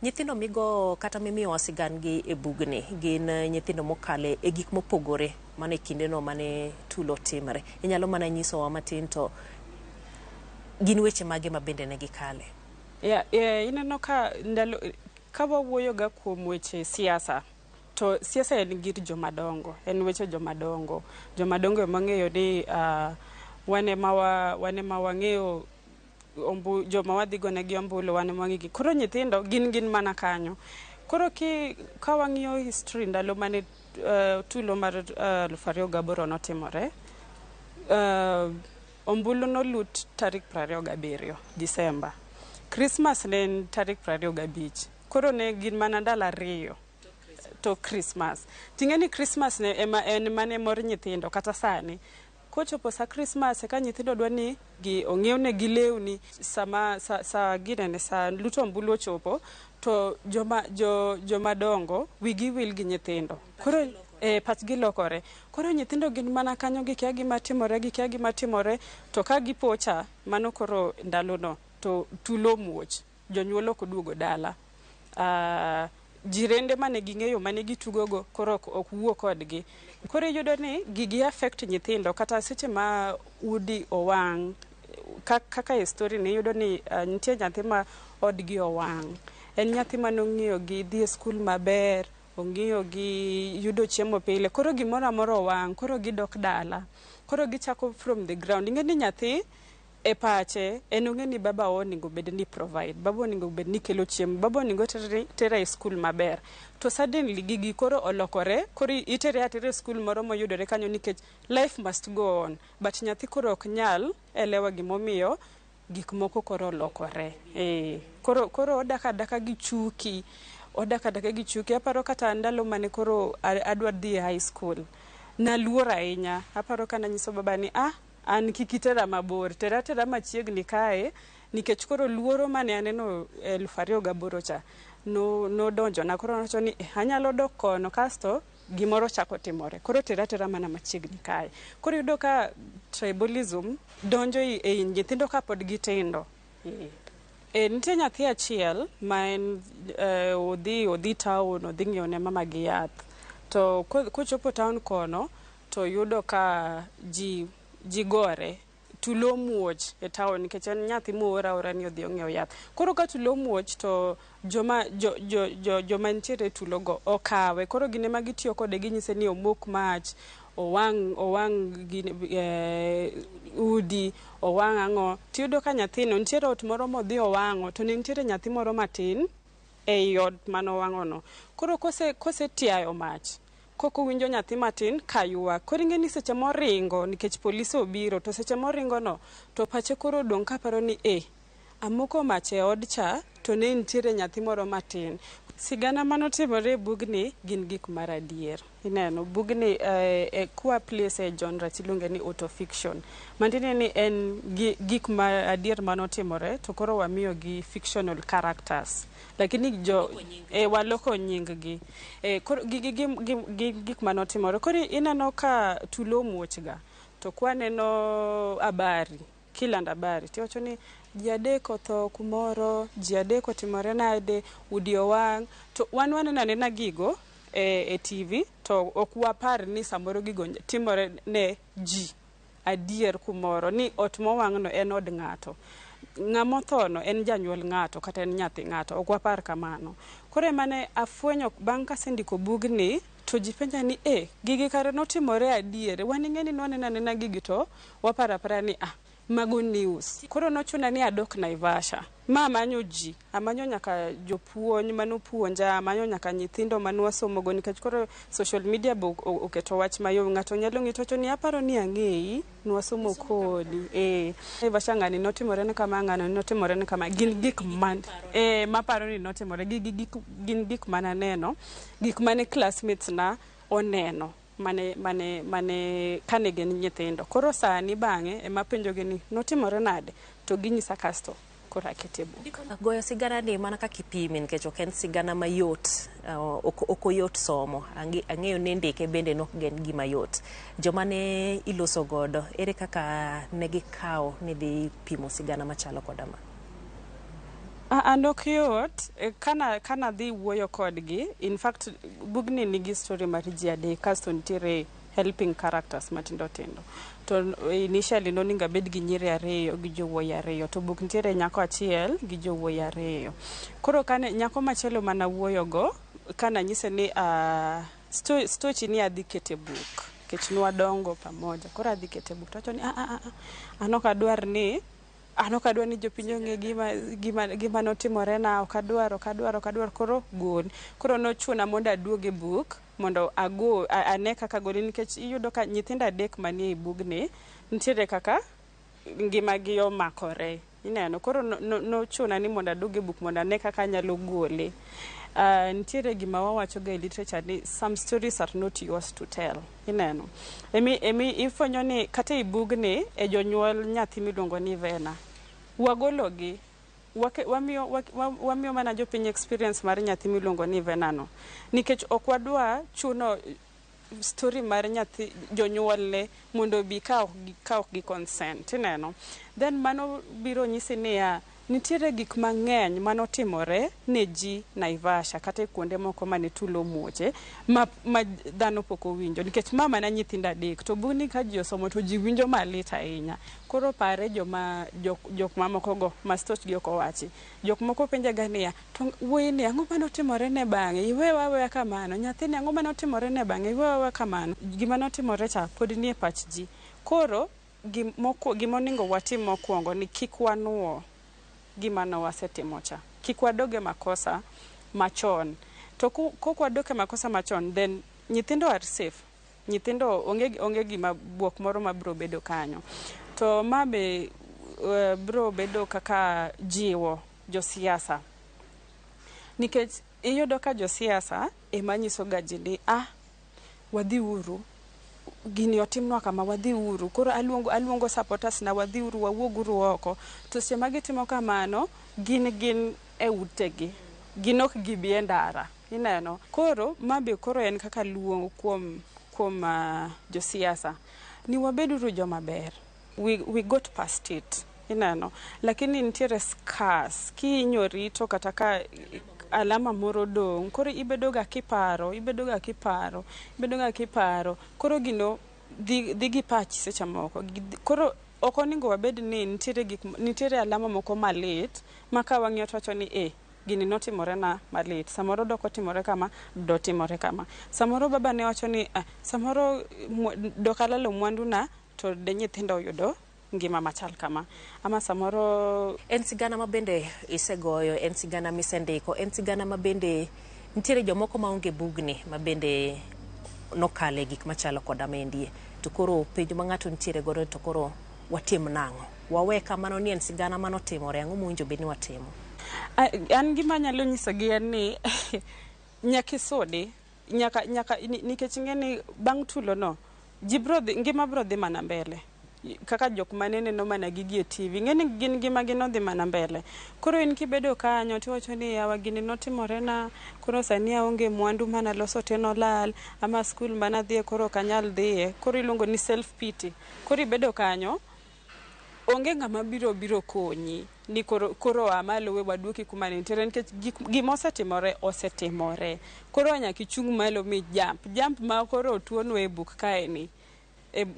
Nyithindo migo kata mimiyo sigan gi e bugni gin nyithindo mokale e gik mopogore mane kinde no mane tulo timre. Inyalo mana nyiso wa matin to gin weche mage mabende ne gikale. Ineno ka ndalo ka wawuoyo ga kuom weche siasa, to siasa en gir jomadongo, en weche jomadongo mang'eyo ni wane ma wang'eyo joma wadhi gone gi ombulu wane mang'igi. Koro nyithindo gin mana kanyo. Koro ka wang'iyo history ndalo mane tulo mar 2008 notimore, ombulu nolut tarik 27 Disemba. Christmas ne en tarik 25. Koro ne gin mana ndalo 2 to Christmas. Ting'eni Christmas ne en mane mor nyithindo kata sani. Kochopo sa Christmas ka nyithindo dwa ni ong'iew ne gi lewni sa ginene sa luto ombulu ochopo, to joma dongo wigi wil gi nyithindo. Koro pachgi lokore. Koro nyithindo gin mana kanyo gikia gima timore, to ka gipocha mano koro ndalono to tulo muoch, jonyuol ok duogo dala. Jirende mane ging'eyo mane gitugogo koro ok wuo kodgi. Koro yudo ni gigi affect nyithindo kata seche ma udi owang', kaka e story ni yudo ni nitie nyathi ma odgi owang'. En nyathi manong'iyo gi dhi e skul maber, ong'iyo gi yudo chiemo pile, koro gimoro amora owang', koro gidok dala. Koro gichako from the ground. Ing'eni nyathi e pache en ong'e ni baba onego bed ni provide, baba onego bed ni kelo chiemo, baba onego tere e skul maber. To suddenly gigi koro olokore, koro itere e skul moro moyudore kanyo nikech life must go on, but nyathi koro ok nyal elewa gimomiyo gik moko koro olokore. Koro odaka gi chuki. Aparo kata ndalo mane koro adwa dhi e high school, naluor ahinya. Aparo kana nyiso baba ni an kikitera mabor, tera machiegni kae, nikech koro luoro mane aneno 2008 cha no donjo na. Koro nacho ni anyalo dok kono kasto gimoro chako timore, koro tera mana machiegni kae. Koro yudo ka tribalism donjo e nyithindo ka pod gitindo. Nitie nyathi achiel ma en odhi town, odhi ng'iewo ne mama gi yath. To kochopo town kono to yudo ka ji gore, tulo muoch e town nikech en nyathi moora ni odhi ong'iewo yath. Koro ka tulo muoch to joma nitiere tulo go okawe, koro gine ma gitiyo kode ginyise ni omok mach, owang' udi, owang' ang'o. Tiyudo ka nyathino nitiere ot moro modhi owang'o, to ne nitiere nyathi moro matin ei ot manowang'ono. Koro kose tiayo mach, koko winjo nyathi matin kayua, koro ing'eni seche moringo nikech polisi obiro, to seche moringo no to pache koro dong' kaparo ni amoko mach e od cha, to ne nitiere nyathi moro matin.
Sigana manotimore bugni gin gik mar adier. Ineno bugni kwa place e genre tiluonge ni autofiction. Mantiene ni en gik ma adier manotimore to koro wamiyo gi fictional characters. Lakini waloko nying gi. Koro gik manotimore. Koro ineno ka tulo muochga. To kwa neno habari, kiland habari. Tiwacho ni ji adek otho kumoro, ji adek otimore nade, udi owang'. To waneno nena gigo e TV to ok wapar ni samoro gigo timore ne ji adier kumoro ni ot mowang'no en od ng'ato. Ng'ama othono en janyuol ng'ato kata en nyathi ng'ato. Ok wapar kamano. Koro mane afwenyo bang' kasendiko bugni to ji penja ni gigi kare notimore adier. Wan ing'eni nwanena gigi to wapara ni mago news. Koro nochuna ni adok Naivasha. Amanyo ji, amanyo nyaka jopuonj manopuonja, amanyo nyaka nyithindo manwasomogo nikech koro social media bo oketo wach mayo ng'ato nyalo ng'ito ni aparo ni ang'eyi nwasomo kodi. Naivasha ng'ani notimore ne kama ng'ano notimore ne kama gin gik man maparo ni notimore gin gik mananeno, gik mane classmates na oneno. Mane kane gin nyithindo. Koro sani bang'e ema penjogi ni notimore nade to ginyisa kasto koro akete buk.
Goyo sigana ni mana kaka ipimi nikech ok en sigana mayot, ok oyot somo. Ang'eyo ni ndike bende nok gen gima yot. Joma ne iloso godo ere kaka ne gikawo ni dhi pimo sigana machalo kodama?
Andok yot kana dhi wuoyo kodgi. In fact bugni nigi story mar ji adek kasto nitiere helping characters matindo tindo. To initially noninga bed gi nyiri ariyo gi jowuoyi ariyo to buk nitiere nyako achiel gi jowuoyi ariyo. Koro kane nyako machielo mana wuoyo go kana nyise ni stochi ni adhi kete buk kech nwadongo pamoja. Koro adhi kete buk to ni anok adwar ni jopiny ong'e gima notimore na ok adwar koro gol. Koro nochuna mondo aduoge buk mondo ane kaka gole nikech iyudo ka nyithindo adek manie e bugni nitiere kaka ngimagi omakore. Ineno koro nochuna ni mondo aduoge buk mondo ane kaka anyalo gole. Nitiere gima wawacho ga e literature ni some stories are not yours to tell. Ineno emi ifwenyo ni kata i bugni e jonyuol nyathi miluongo ni Vena wagologi wamiyo mana jopiny experience mar nyathi miluongo ni Vena no nikech ok wadwa chuno story mar nyathi jonyuolne mondo bi kaw gi consent. Ineno then mano biro nyisi ni nitiere gik mang'eny manotimore ne ji Naivasha kata kuonde moko mane tulo muoche ma dhano pok owinjo nikech mama na nyithindo adek to bugni ka ji osomo to ji winjo malit ahinya. Koro pare jok mamoko go ma stochgi ok owachi. Jok moko penja ga niya to wuoyi ni ang'o manotimore ne bang'e iwe waweya kamano, nyathini ang'o manotimore ne bang'e iwe waweya kamano. Gima notimore cha pod nie pach ji. Koro gimoningo watim mokwongo ni kik wanuo gima no wasetimo cha. Kik wadoge makosa machon. To kok wadoke makosa machon then nyithindo are safe. Nyithindo onge gima buok moro mabro bedo kanyo. To mabe bro bedo kaka jiwo josiasa. Nikech iyudo ka josiasa emanyiso ga ji ni wadhi uru gini otimnwa kama wadhi uru. Koro aluongo supporters na wadhi uru wawuoguru oko. To seche ma gitimo kamano gin e utegi. Ginok gibi e ndara. Ineno. Koro koro en kaka luong kuom josiasa. Ni wabeduru joma ber. We got past it. Ineno. Lakini nitiere scars. Kiinyori to kata ka alama moro dong. Koro ibedo ga kiparo. Koro gino dhi gi pachi seche moko. Koro ok oningo wabed ni nitiere alama moko malit maka wang'iyo to wacho ni gini notimore na malit. Samoro dok otimore kama, dotimore kama. Samoro baba ne wacho ni samoro dok alalo mwandu na to de nyithindo yudo ngima machal kama. Ama samoro
en sigana mabende isegoyo, en sigana misendiko, en sigana mabende nitiere jomoko maonge bugni mabende nokale gik machalo koda mendie. To koro penjo ma ng'ato nitiere godo to koro watim nang'o? Wawe kamano ni en sigana manotimore ang'o mwinjo bed ni watimo?
An gima nyalo nyisogi en ni nyaka isodi nyaka nikech ng'eni bang' tulo no ngima bro dhi mana mbele kaka jok manene no mana gigi e TV ng'eni gin gima gino dhi mana mbele. Koro in kibedo kanyo tiwacho ni yawa gini notimore na koro sani aonge mwandu mana loso teno lal ama skul mana dhie koro kanyal dhie, koro iluongo ni self pity. Koro ibedo kanyo onge ng'ama biro konyi ni koro amalo we waduoki kuma ne nitiere nikech gima osetimore. Koro nyaka ichung malo mi jump ma koro tuono e book kaeni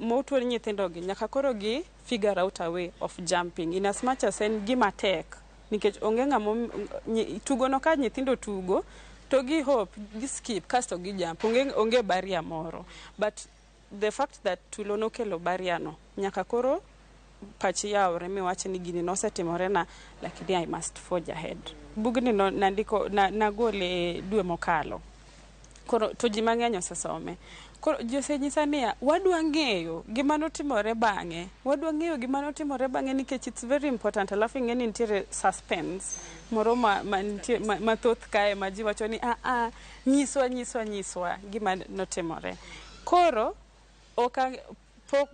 motuon nyithindo gi nyaka koro gi figure out a way of jumping in as much as en gima tek nikech onge ng'ama tugo no ka nyithindo tugo to gi hope gi skip kasto gi jump onge barrier moro, but the fact that tulo no kelo barrier no nyaka koro pachi yaore mi wache ni gini nosetimore na lakini I must forge ahead. Bugni no nandiko nagole dwe mokalo. Koro to ji mang'eny osesome. Koro josenyisa niya wadwa ng'eyo gima notimore bang'e. Wadwa ng'eyo gima notimore bang'e nikech it's very important. Alafu ng'eni nitiere suspense moro mathoth kae ma ji wacho ni nyiswa gima notimore. Koro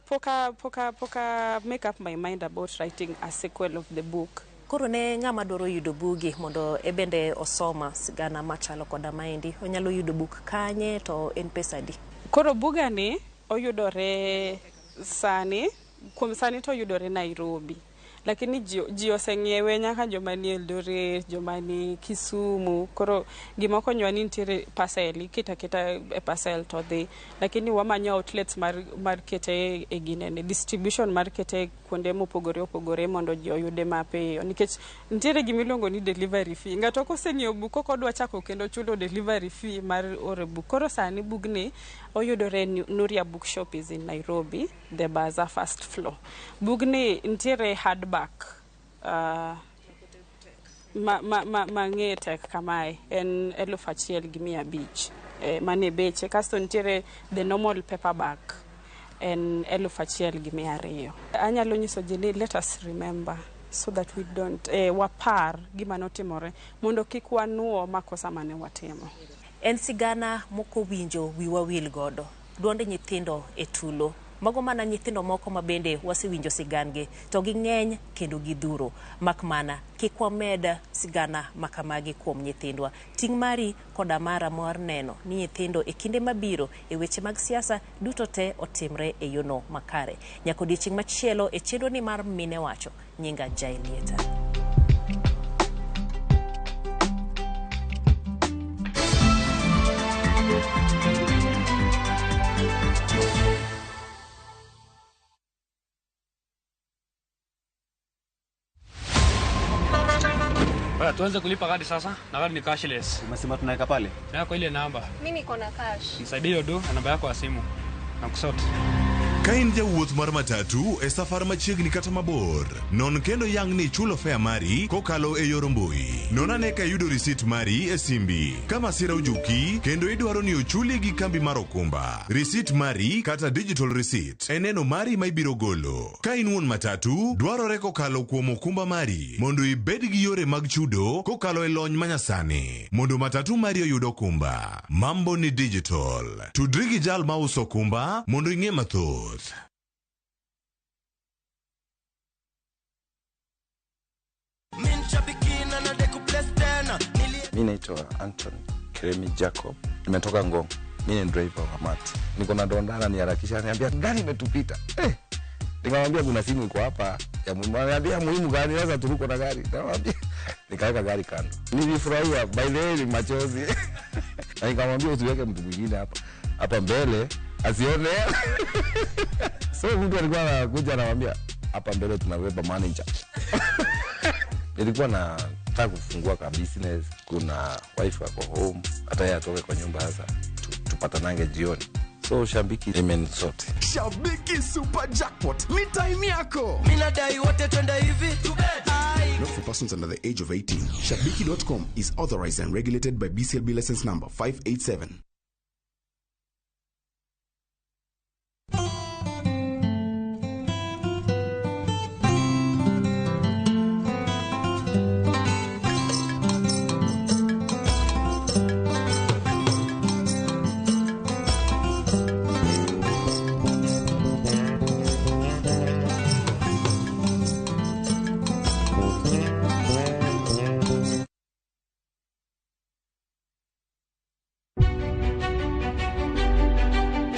poka make up my mind about writing a sequel of the book.
Koro ne ng'ama dwaro yudo bugi mondo bende osoma sigana machalo koda maendi onyalo yudo buk kanye to en pesa di?
Koro buga ni oyudore kuom sani to oyudore Nairobi, lakini ji oseng'iewe nyaka joma ni Eldoret, joma ni Kisumu. Koro gima konyowa ni nitiere parcel kita e parcel to dhi, lakini wamanyo outlets mar kete e ginene distribution mar kete kuonde mopogore mondo ji oyude mapiyo nikech nitiere gimiluongo ni delivery fee. Ng'ato koseng'iewo buk kodwa chako kendo chulo delivery fee mar oro buk. Koro sani bugni oyudore Nuria Bookshop is in Nairobi, the Bazaar first floor. Bugni nitiere hardback mang'e tek kamae en 1,500 mane beche, kasto nitiere the normal paperback en 1,200. Anyalo nyiso ji ni let us remember so that we don't wapar gima notimore mondo kik wanuo makosa mane watimo.
En sigana moko winjo wiwa wil godo duonde nyithindo e tulo mago mana nyithindo moko ma bende wasewinjo sigangi to gi ng'eny kendo gi dhuro mak mana kik wamed sigana makamagi kuom nyithindwa. Ting' mari koda mara mar neno ni nyithindo e kinde mabiro e weche mag siasa duto te otimre e yono makare. Nyaka odiechieng' machielo e chenro ni mar Mine Wacho, nyinga Jailieta.
Tuanze kulipa kadi sasa, na kadi ni cashless.
Umesema tunaweka pale?
Yako ile namba.
Mimi niko na cash.
Nisaidie hiyo do na namba yako ya simu. Nakusote.
Kain jawuoth mar matatu e safar machiegni kata mabor. Non kendo yang ni chulo fare mari kokalo e yor mbui. Non ane ka yudo receipt mari e simbi. Kama sira ujuki kendo idwaro ni ochuli gi kambi mar okumba. Receipt mari kata digital receipt eneno mari ma ibiro golo. Ka in wuon matatu dwarore kokalo kuom okumba mari mondo ibed gi yore mag chudo kokalo e lony manyasani. Mondo matatu mari oyud okumba. Mambo ni digital. Tudri gi jal ma uso okumba mondo ing'e mathoth.
Mimi naitwa Anton Keremi Jacob. Nimetoka Ngong. Mimi ni driver wa Mati. Niko na dondana niharakisha, ananiambia gari imetupita. Nikamwambia kuna simu iko hapa ya muhimu. Ananiambia muhimu gani, sasa turuko na gari. Nikamwambia nikaweka gari kando. Nilifurahia by the way machozi. Na nikamwambia usiweke mtu mwingine hapa mbele asione. So mtu alikuwa anakuja anamwambia hapa mbele tunaweka manager. Nilikuwa nataka kufungua ka business, kuna wife wako home, hata yeye atoke kwa nyumba sasa tupatanange jioni. So Shabiki imenisort.
Shabiki Super Jackpot ni time yako.
Mina dai wote twenda hivi tubet.
Not for persons under the age of 18. Shabiki.com is authorized and regulated by BCLB license number 587.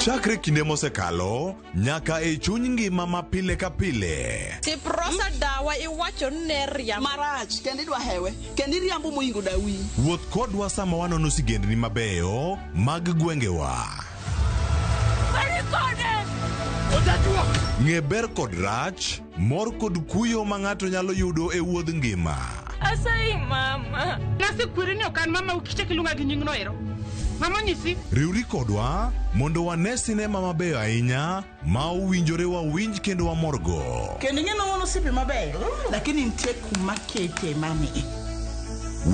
Chakre kinde mosekalo nyaka e chuny ngima ma pile ka pile.
Tiprosa dawa iwacho neria marach kendi dwa hewe kendi riambo moingo dawi.
Wuoth kodwa sama wanono sigendni mabeyo mag gwengewa. Ng'e ber kod rach, mor kod kuyo ma ng'ato nyalo yudo e wuodh ngima.
Asai mama.
Nasi kwiri ni okan mama ukiche kilunga gi nying noero. Mama nyisi.
Riuri kodwa mondo wane sinema mabeyo ahinya ma uwinjore wawinj kendo wamorgo.
Kendi ng'eno wono sipi mabeyo lakini nitie kuma kete mami.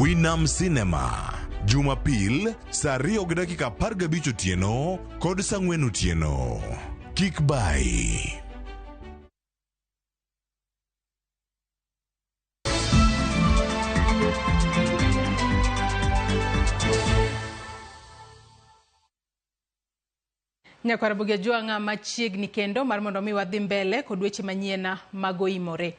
Winam Cinema. Jumapil saa 2:15 otieno kod saa 4 otieno. Kik bai.
Nyakwarabuge juanga machiegni kendo mar mondo mi wadhi mbele kod weche manyiena magoimore.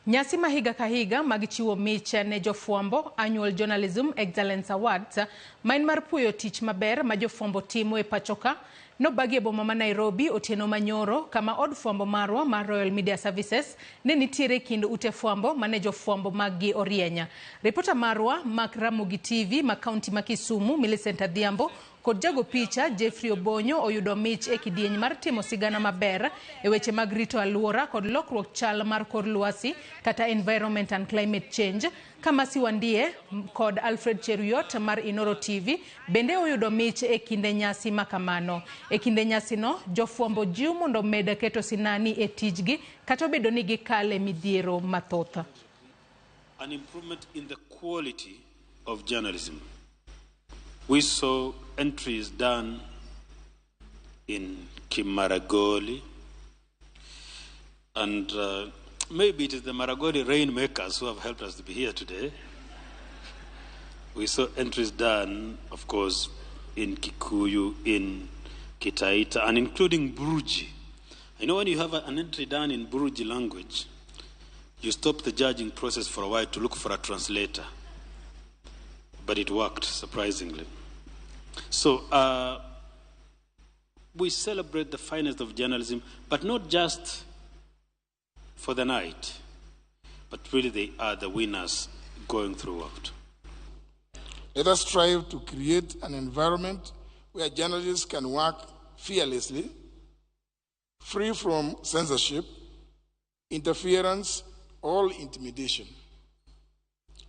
Nyasi ma higa ka higa mag chiwo mich ne jofwambo Annual Journalism Excellence Awards ma en mar puoyo tich maber ma jofwambo timo e pachoka nobagi e boma ma Nairobi otieno manyoro kama od fwambo marwa mar Royal Media Services ne nitiere kind ute fwambo mane jofwambo magi orienya. Reporter marwa Mark Ramogi TV ma kaunti ma Kisumu Millicent Adhiambo kod jago picha Jeffrey Obonyo oyudo mich e kidieny mar timo sigana maber e weche mag rito alwora kod lokruok chal mar kor lwasi kata environment and climate change. Kama Siwandie kod Alfred Cheruiyot mar Inoro TV bende oyudo mich e kinde nyasi makamano. E kinde nyasi no jofwambo jiw mondo med keto sinani e tijgi kata obedo ni gikale midhiero mathoth.
An improvement in the quality of journalism. We saw entries done in Kimaragoli, and maybe it is the Maragoli rainmakers who have helped us to be here today. We saw entries done, of course, in Kikuyu, in Kitaita, and including Buruji. I know when you have an entry done in Buruji language, you stop the judging process for a while to look for a translator. But it worked, surprisingly. So we celebrate the finest of journalism, but not just for the night, but really they are the winners going throughout.
Let us strive to create an environment where journalists can work fearlessly, free from censorship, interference, or intimidation.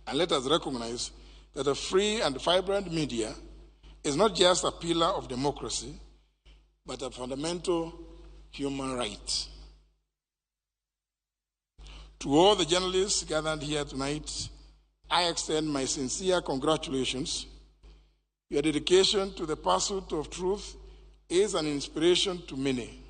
And let us recognize that a free and vibrant media is not just a pillar of democracy, but a fundamental human right. To all the journalists gathered here tonight, I extend my sincere congratulations. Your dedication to the pursuit of truth is an inspiration to many.